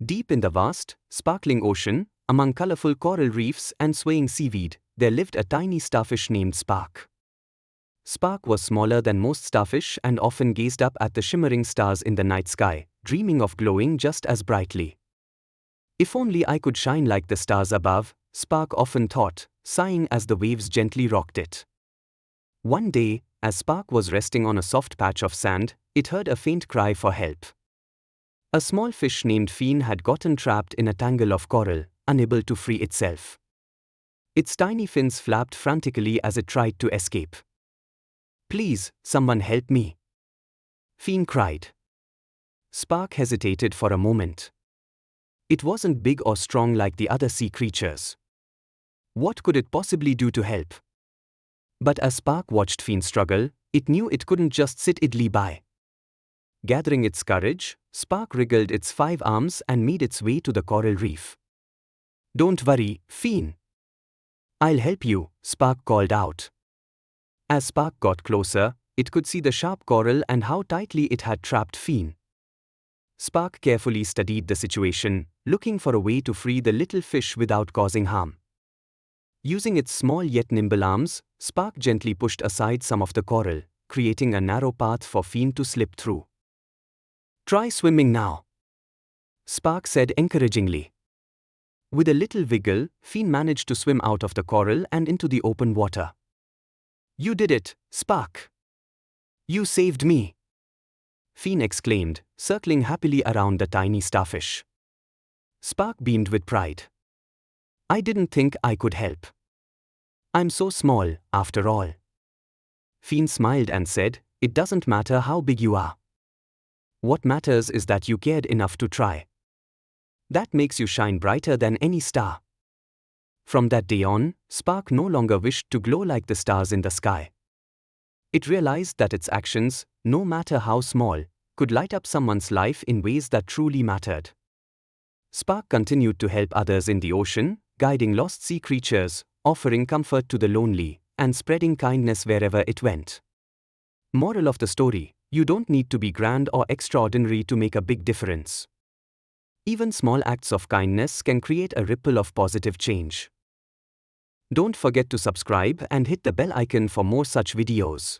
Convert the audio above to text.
Deep in the vast, sparkling ocean, among colorful coral reefs and swaying seaweed, there lived a tiny starfish named Spark. Spark was smaller than most starfish and often gazed up at the shimmering stars in the night sky, dreaming of glowing just as brightly. If only I could shine like the stars above, Spark often thought, sighing as the waves gently rocked it. One day, as Spark was resting on a soft patch of sand, it heard a faint cry for help. A small fish named Fien had gotten trapped in a tangle of coral, unable to free itself. Its tiny fins flapped frantically as it tried to escape. "Please, someone help me," Fien cried. Spark hesitated for a moment. It wasn't big or strong like the other sea creatures. What could it possibly do to help? But as Spark watched Fien struggle, it knew it couldn't just sit idly by. Gathering its courage, Spark wriggled its 5 arms and made its way to the coral reef. "Don't worry, Fien. I'll help you," Spark called out. As Spark got closer, it could see the sharp coral and how tightly it had trapped Fien. Spark carefully studied the situation, looking for a way to free the little fish without causing harm. Using its small yet nimble arms, Spark gently pushed aside some of the coral, creating a narrow path for Fien to slip through. "Try swimming now," Spark said encouragingly. With a little wiggle, Fien managed to swim out of the coral and into the open water. "You did it, Spark. You saved me," Fien exclaimed, circling happily around the tiny starfish. Spark beamed with pride. "I didn't think I could help. I'm so small, after all." Fien smiled and said, "It doesn't matter how big you are. What matters is that you cared enough to try. That makes you shine brighter than any star." From that day on, Spark no longer wished to glow like the stars in the sky. It realized that its actions, no matter how small, could light up someone's life in ways that truly mattered. Spark continued to help others in the ocean, guiding lost sea creatures, offering comfort to the lonely, and spreading kindness wherever it went. Moral of the story: you don't need to be grand or extraordinary to make a big difference. Even small acts of kindness can create a ripple of positive change. Don't forget to subscribe and hit the bell icon for more such videos.